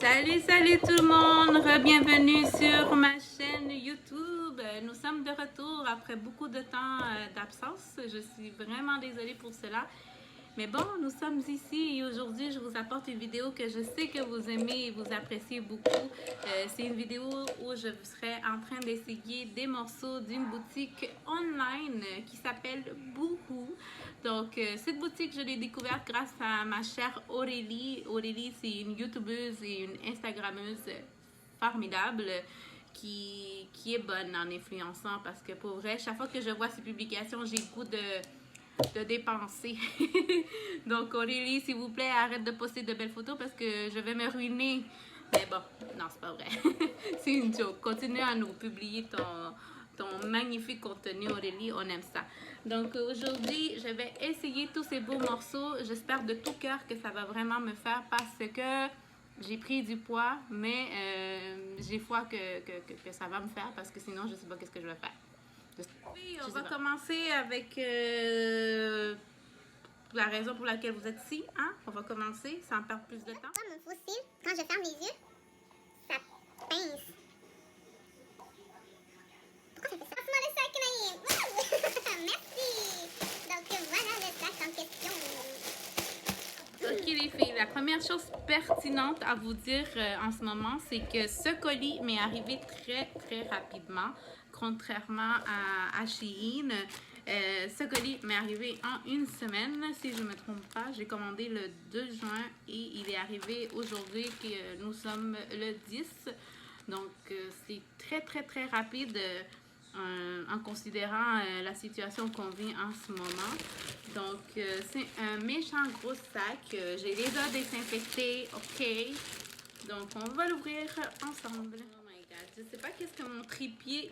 Salut tout le monde, bienvenue sur ma chaîne YouTube. Nous sommes de retour après beaucoup de temps d'absence. Je suis vraiment désolée pour cela. Mais bon, nous sommes ici et aujourd'hui, je vous apporte une vidéo que je sais que vous aimez et vous appréciez beaucoup. C'est une vidéo où je serai en train d'essayer des morceaux d'une boutique online qui s'appelle Boohoo. Donc, cette boutique, je l'ai découverte grâce à ma chère Aurélie. Aurélie, c'est une YouTubeuse et une Instagrammeuse formidable qui est bonne en influençant parce que pour vrai, chaque fois que je vois ses publications, j'ai le goût de dépenser. Donc, Aurélie, s'il vous plaît, arrête de poster de belles photos parce que je vais me ruiner. Mais bon, non, c'est pas vrai. C'est une joke. Continue à nous publier ton magnifique contenu, Aurélie. On aime ça. Donc, aujourd'hui, je vais essayer tous ces beaux morceaux. J'espère de tout cœur que ça va vraiment me faire parce que j'ai pris du poids, mais j'ai foi que ça va me faire parce que sinon, je sais pas qu'est-ce que je vais faire. Oui, on va commencer avec la raison pour laquelle vous êtes ici. Hein? On va commencer sans perdre plus de temps. Moi, mon fossile, quand je ferme les yeux, ça pince. Pourquoi ça fait ça? Passe-moi le sac, Naïm. Merci. Donc voilà le sac en question. Ok les filles, la première chose pertinente à vous dire en ce moment, c'est que ce colis m'est arrivé très rapidement, contrairement à Shein. Ce colis m'est arrivé en une semaine, si je ne me trompe pas. J'ai commandé le 2 juin et il est arrivé aujourd'hui, que nous sommes le 10. Donc c'est très rapide en considérant la situation qu'on vit en ce moment. Donc, c'est un méchant gros sac. J'ai déjà désinfecté, ok. Donc, on va l'ouvrir ensemble. Oh my god, je sais pas qu'est-ce que mon trépied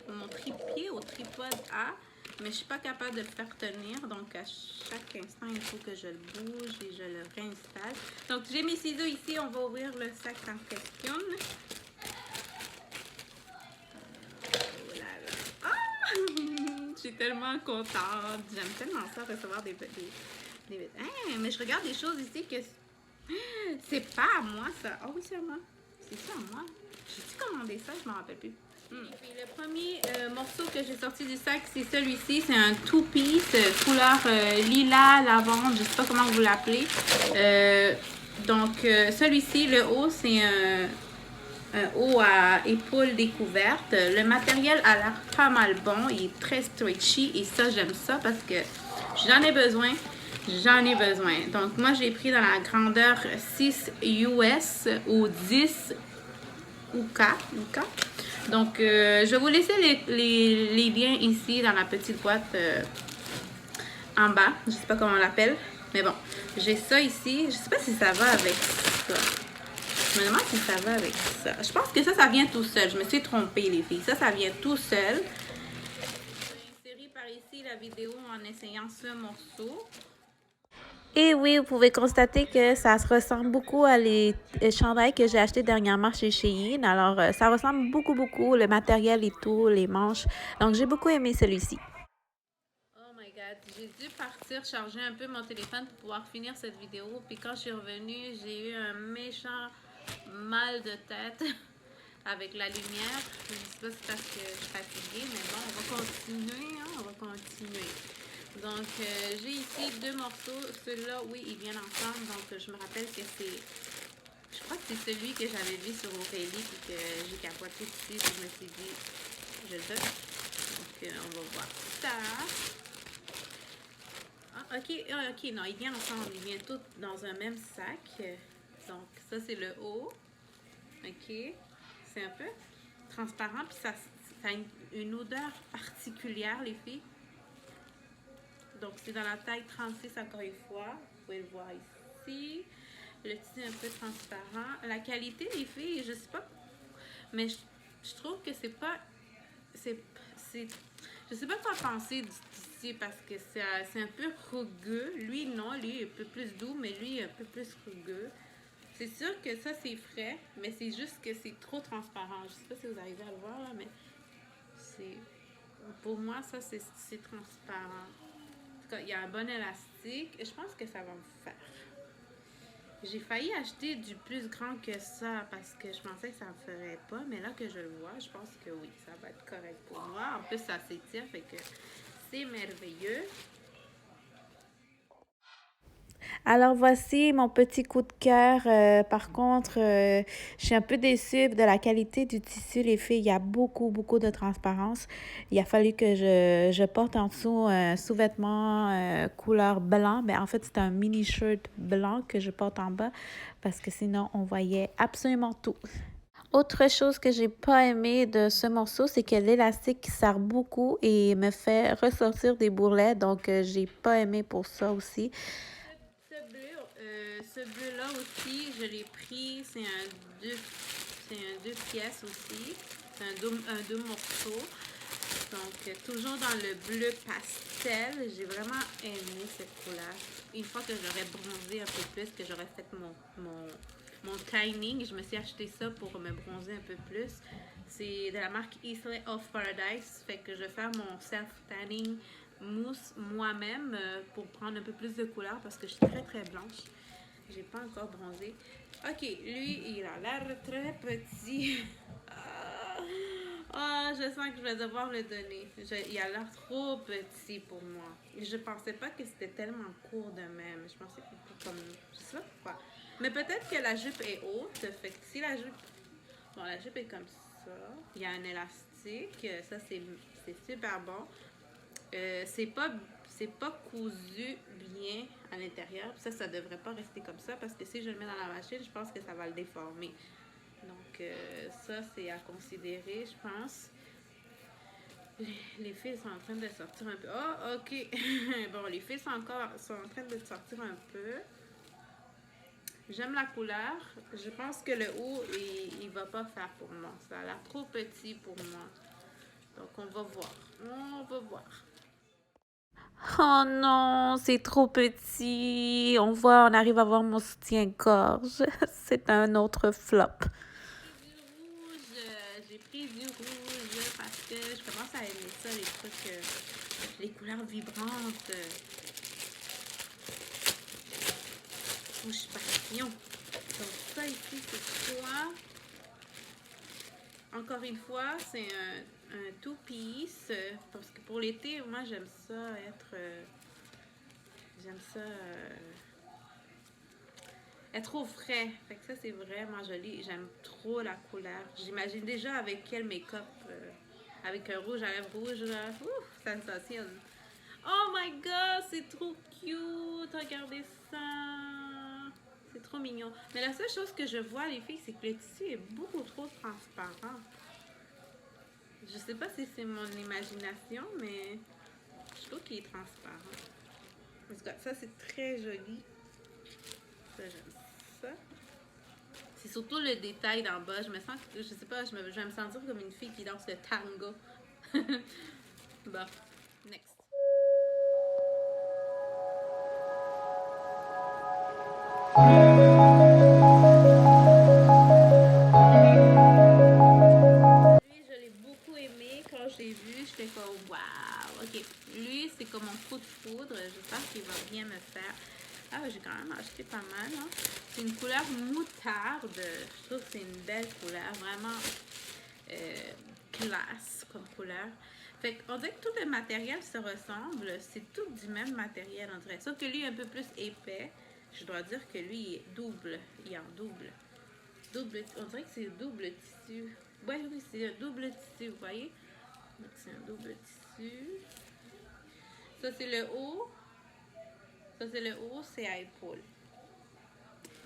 au tripode a, mais je suis pas capable de le faire tenir. Donc, à chaque instant, il faut que je le bouge et je le réinstalle. Donc, j'ai mes ciseaux ici. On va ouvrir le sac en question. Je suis tellement contente. J'aime tellement ça, recevoir des hein, mais je regarde des choses ici que c'est pas à moi, ça. Ah oui, c'est à moi. C'est ça à moi. J'ai-tu commandé ça? Je m'en rappelle plus. Et puis, le premier morceau que j'ai sorti du sac, c'est celui-ci. C'est un two-piece couleur lilas, lavande. Je sais pas comment vous l'appelez. Donc, celui-ci, le haut, c'est un haut à épaules découvertes. Le matériel a l'air pas mal bon. Il est très stretchy et ça, j'aime ça parce que j'en ai besoin. J'en ai besoin. Donc, moi, j'ai pris dans la grandeur 6 US ou 10 UK. Donc, je vais vous laisser les liens ici dans la petite boîte en bas. Je sais pas comment on l'appelle. Mais bon, j'ai ça ici. Je sais pas si ça va avec ça. Je me demande si ça va avec ça. Je pense que ça vient tout seul. Je me suis trompée, les filles. Ça vient tout seul. J'ai inséré par ici la vidéo en essayant ce morceau. Et oui, vous pouvez constater que ça se ressemble beaucoup à les chandails que j'ai achetés dernièrement chez Shein. Alors, ça ressemble beaucoup, le matériel et tout, les manches. Donc, j'ai beaucoup aimé celui-ci. Oh my god, j'ai dû partir charger un peu mon téléphone pour pouvoir finir cette vidéo. Puis quand je suis revenue, j'ai eu un méchant mal de tête avec la lumière. Je sais pas si c'est parce que je suis fatiguée, mais bon, on va continuer, hein, on va continuer. Donc, j'ai ici deux morceaux. Celui-là, oui, ils viennent ensemble. Donc, je me rappelle que c'est... Je crois que c'est celui que j'avais vu sur Aurélie et que j'ai capoté dessus. Je me suis dit, je le donne. Donc, on va voir ça. Ah, ok, non, ils viennent ensemble. Ils viennent tous dans un même sac. Donc, ça, c'est le haut. Ok. C'est un peu transparent. Puis, ça a une odeur particulière, les filles. Donc, c'est dans la taille 36 encore une fois. Vous pouvez le voir ici. Le tissu est un peu transparent. La qualité, les filles, je sais pas. Mais je trouve que c'est pas... je sais pas quoi penser du tissu parce que c'est un peu rugueux. Lui, non. Lui, il est un peu plus doux, mais lui, il est un peu plus rugueux. C'est sûr que ça, c'est frais, mais c'est juste que c'est trop transparent. Je sais pas si vous arrivez à le voir, là, mais c'est... Pour moi, ça, c'est transparent. Il y a un bon élastique. Je pense que ça va me faire. J'ai failli acheter du plus grand que ça parce que je pensais que ça ne ferait pas, mais là que je le vois, je pense que oui, ça va être correct pour moi. En plus, ça s'étire, fait que c'est merveilleux. Alors voici mon petit coup de cœur. Par contre, je suis un peu déçue de la qualité du tissu, les filles. Il y a beaucoup de transparence. Il a fallu que je porte en dessous un sous-vêtement couleur blanc. Mais en fait, c'est un mini-shirt blanc que je porte en bas parce que sinon, on voyait absolument tout. Autre chose que j'ai pas aimé de ce morceau, c'est que l'élastique serre beaucoup et me fait ressortir des bourrelets. Donc, j'ai pas aimé pour ça aussi. Ce bleu-là aussi, je l'ai pris. C'est un deux pièces aussi. C'est un deux morceaux. Donc, toujours dans le bleu pastel. J'ai vraiment aimé cette couleur. Une fois que j'aurais bronzé un peu plus, que j'aurais fait mon tanning, je me suis acheté ça pour me bronzer un peu plus. C'est de la marque Islay of Paradise. Fait que je vais faire mon self-tanning mousse moi-même pour prendre un peu plus de couleur parce que je suis très blanche. J'ai pas encore bronzé. Ok, lui, il a l'air très petit. Je sens que je vais devoir le donner. Il a l'air trop petit pour moi. Je pensais pas que c'était tellement court de même. Je pensais que c'était comme... Je sais pas pourquoi. Mais peut-être que la jupe est haute. Fait que si la jupe... Bon, la jupe est comme ça. Il y a un élastique. Ça, c'est super bon. C'est pas cousu bien à l'intérieur. Ça devrait pas rester comme ça parce que si je le mets dans la machine, je pense que ça va le déformer. Donc, ça, c'est à considérer, je pense. Les fils sont en train de sortir un peu. Oh, ok. Bon, les fils sont en train de sortir un peu. J'aime la couleur. Je pense que le haut, il va pas faire pour moi. Ça a l'air trop petit pour moi. Donc, on va voir. On va voir. Oh non, c'est trop petit. On arrive à voir mon soutien-gorge. C'est un autre flop. J'ai pris du rouge parce que je commence à aimer ça, les trucs, les couleurs vibrantes. Rouge papillon. Donc ça ici, c'est quoi? Encore une fois, c'est un two-piece. Parce que pour l'été, moi, j'aime ça être au frais. Fait que ça, c'est vraiment joli. J'aime trop la couleur. J'imagine déjà avec quel make-up. Avec un rouge à lèvres rouge. Là. Ouf, sensation. Oh my god, c'est trop cute. Regardez ça. C'est trop mignon. Mais la seule chose que je vois, les filles, c'est que le tissu est beaucoup trop transparent. Je sais pas si c'est mon imagination, mais je trouve qu'il est transparent. En tout cas, ça, c'est très joli. Ça, j'aime ça. C'est surtout le détail d'en bas. Je me sens, je sais pas, je vais me sentir comme une fille qui danse le tango. Bon, next. Lui, je l'ai beaucoup aimé. Quand je l'ai vu, j'étais comme waouh. Ok, lui, c'est comme mon coup de foudre. J'espère qu'il va bien me faire. Ah, j'ai quand même acheté pas mal. Hein? C'est une couleur moutarde. Je trouve que c'est une belle couleur. Vraiment classe comme couleur. Fait qu'on dirait que tout le matériel se ressemble. C'est tout du même matériel, on dirait. Sauf que lui est un peu plus épais. Je dois dire que lui il est double. Il est en double. On dirait que c'est un double tissu. Ouais, oui, c'est un double tissu, vous voyez? Donc, c'est un double tissu. Ça, c'est le haut. Ça, c'est le haut, c'est à épaule.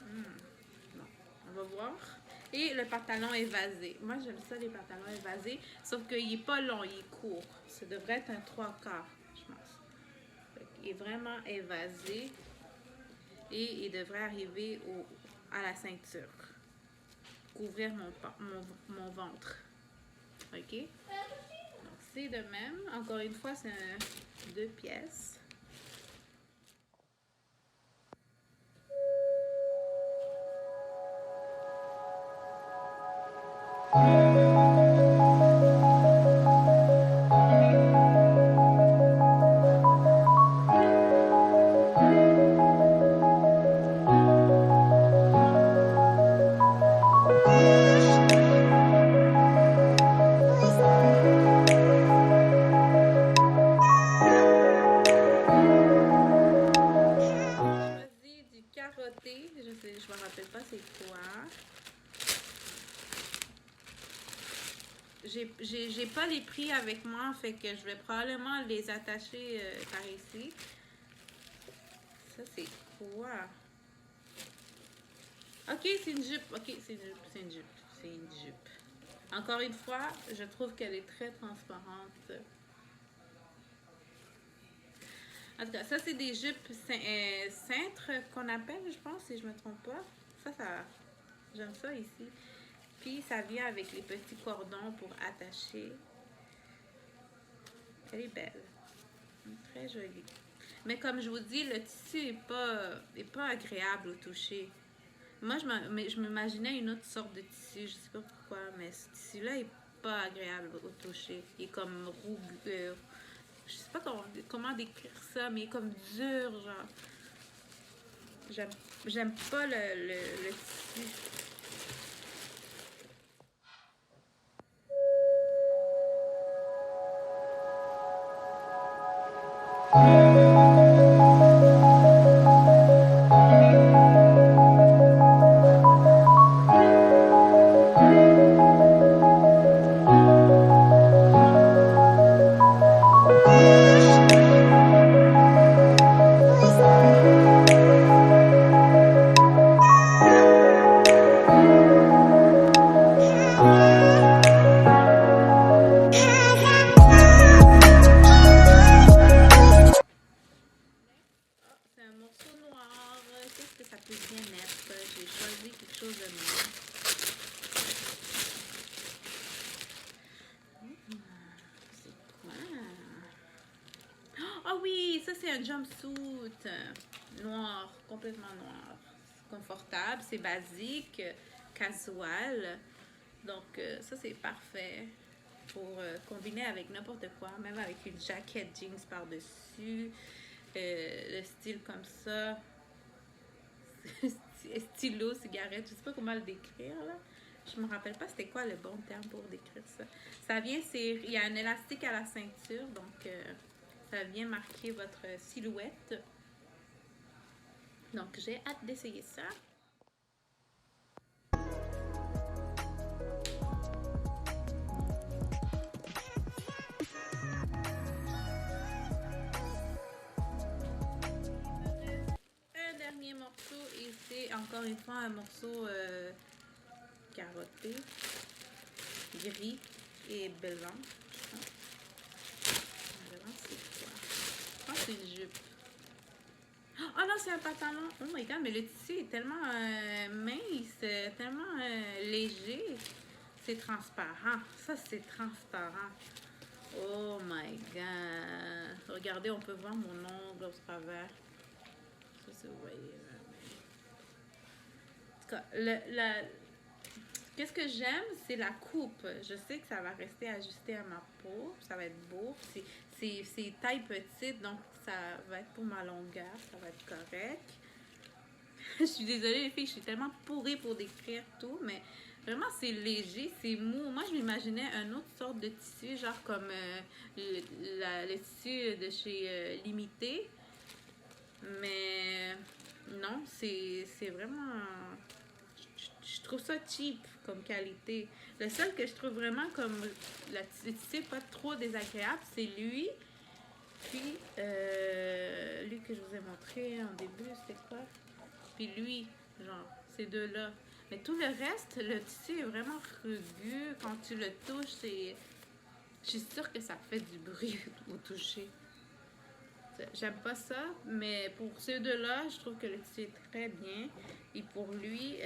Bon, on va voir. Et le pantalon évasé. Moi, j'aime ça, les pantalons évasés. Sauf qu'il n'est pas long, il est court. Ça devrait être un 3/4, je pense. Il est vraiment évasé. Et il devrait arriver à la ceinture. Couvrir mon ventre. OK? Donc, c'est de même. Encore une fois, c'est 2 pièces. c'est quoi? J'ai pas les prix avec moi, fait que je vais probablement les attacher par ici. Ça, c'est quoi? Ok, c'est une jupe. Ok, c'est une jupe, c'est une jupe, c'est une jupe. Encore une fois, je trouve qu'elle est très transparente. En tout cas, ça, c'est des jupes cintres qu'on appelle, je pense, si je me trompe pas. Ça, j'aime ça ici. Puis, ça vient avec les petits cordons pour attacher. Elle est belle. Très jolie. Mais comme je vous dis, le tissu est pas agréable au toucher. Moi, je m'imaginais une autre sorte de tissu. Je sais pas pourquoi, mais ce tissu-là est pas agréable au toucher. Il est comme rugueux. Je sais pas comment décrire ça, mais il est comme dur, genre. J'aime pas le tissu. Ah oui, ça c'est un jumpsuit noir, complètement noir. Confortable, c'est basique, casual. Donc ça c'est parfait pour combiner avec n'importe quoi, même avec une jaquette jeans par-dessus. Le style comme ça. Stylo, cigarette, je sais pas comment le décrire là. Je me rappelle pas c'était quoi le bon terme pour décrire ça. Ça vient, il y a un élastique à la ceinture, donc ça vient marquer votre silhouette. Donc j'ai hâte d'essayer ça. Un dernier morceau et c'est encore une fois un morceau carotté, gris et blanc. C'est quoi? Je pense que c'est une jupe. Oh non, c'est un pantalon. Oh my god, mais le tissu est tellement mince, tellement léger. C'est transparent. Ça, c'est transparent. Oh my god. Regardez, on peut voir mon ongle au travers. Ça, c'est vous voyez. En tout cas, qu'est-ce que j'aime, c'est la coupe. Je sais que ça va rester ajusté à ma peau. Ça va être beau. C'est taille petite, donc ça va être pour ma longueur. Ça va être correct. Je suis désolée, les filles, je suis tellement pourrie pour décrire tout, mais vraiment, c'est léger, c'est mou. Moi, je m'imaginais une autre sorte de tissu, genre comme le tissu de chez Limité. Mais non, c'est vraiment... Je trouve ça cheap comme qualité. Le seul que je trouve vraiment comme le tissu pas trop désagréable, c'est lui. Puis, lui que je vous ai montré en début, c'était quoi? Puis lui, genre, ces deux-là. Mais tout le reste, le tissu est vraiment rugueux. Quand tu le touches, c'est... Je suis sûre que ça fait du bruit au toucher. J'aime pas ça, mais pour ces deux-là, je trouve que le tissu est très bien. Et pour lui,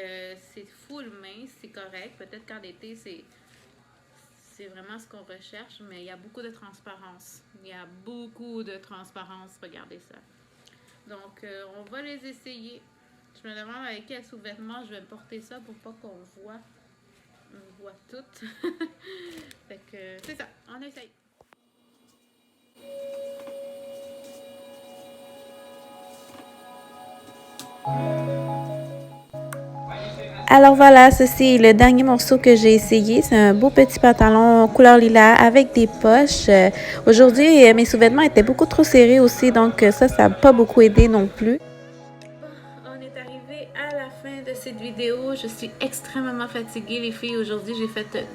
c'est full mince, c'est correct. Peut-être qu'en été, c'est vraiment ce qu'on recherche, mais il y a beaucoup de transparence. Il y a beaucoup de transparence, regardez ça. Donc, on va les essayer. Je me demande avec quel sous-vêtement je vais porter ça pour pas qu'on voit. On voit tout. Fait que c'est ça, on essaye. Alors voilà, ceci est le dernier morceau que j'ai essayé. C'est un beau petit pantalon couleur lilas avec des poches. Aujourd'hui, mes sous-vêtements étaient beaucoup trop serrés aussi, donc ça n'a pas beaucoup aidé non plus. On est arrivé à la fin de cette vidéo. Je suis extrêmement fatiguée, les filles. Aujourd'hui, j'ai fait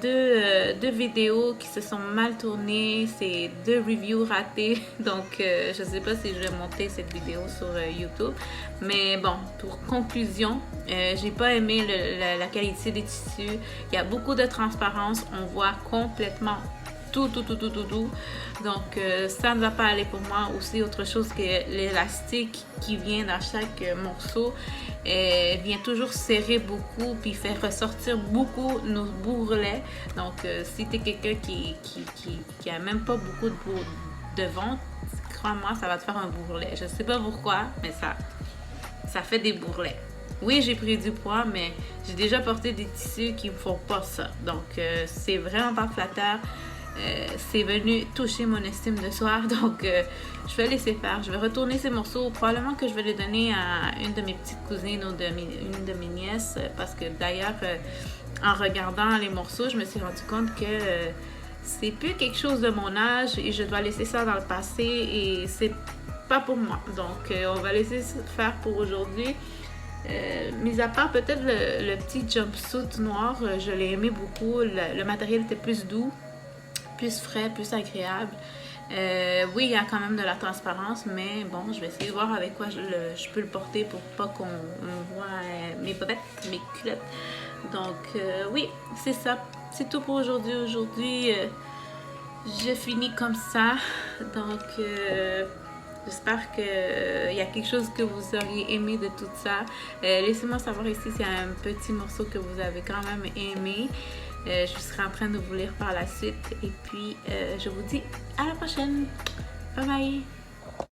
deux vidéos qui se sont mal tournées. C'est 2 reviews ratées. Donc, je sais pas si je vais monter cette vidéo sur YouTube. Mais bon, pour conclusion, j'ai pas aimé la qualité des tissus. Il y a beaucoup de transparence. On voit complètement tout. Donc, ça ne va pas aller pour moi. Aussi, autre chose que l'élastique qui vient dans chaque morceau vient toujours serrer beaucoup puis faire ressortir beaucoup nos bourrelets. Donc, si tu es quelqu'un qui a même pas beaucoup de ventre, crois-moi, ça va te faire un bourrelet. Je sais pas pourquoi, mais ça fait des bourrelets. Oui, j'ai pris du poids, mais j'ai déjà porté des tissus qui me font pas ça. Donc, c'est vraiment pas flatteur. C'est venu toucher mon estime de soi, donc je vais laisser faire. Je vais retourner ces morceaux. Probablement que je vais les donner à une de mes petites cousines ou une de mes nièces, parce que d'ailleurs, en regardant les morceaux, je me suis rendu compte que c'est plus quelque chose de mon âge et je dois laisser ça dans le passé et c'est pas pour moi. Donc, on va laisser ça faire pour aujourd'hui. Mis à part peut-être le petit jumpsuit noir, je l'ai aimé beaucoup. Le matériel était plus doux, plus frais, plus agréable. Oui, il y a quand même de la transparence, mais bon, je vais essayer de voir avec quoi je peux le porter pour pas qu'on voit mes bobettes, mes culottes. Donc, oui, c'est ça. C'est tout pour aujourd'hui. Aujourd'hui, je finis comme ça. Donc, j'espère qu'il y a quelque chose que vous auriez aimé de tout ça. Laissez-moi savoir ici s'il y a un petit morceau que vous avez quand même aimé. Je serai en train de vous lire par la suite. Et puis, je vous dis à la prochaine. Bye bye!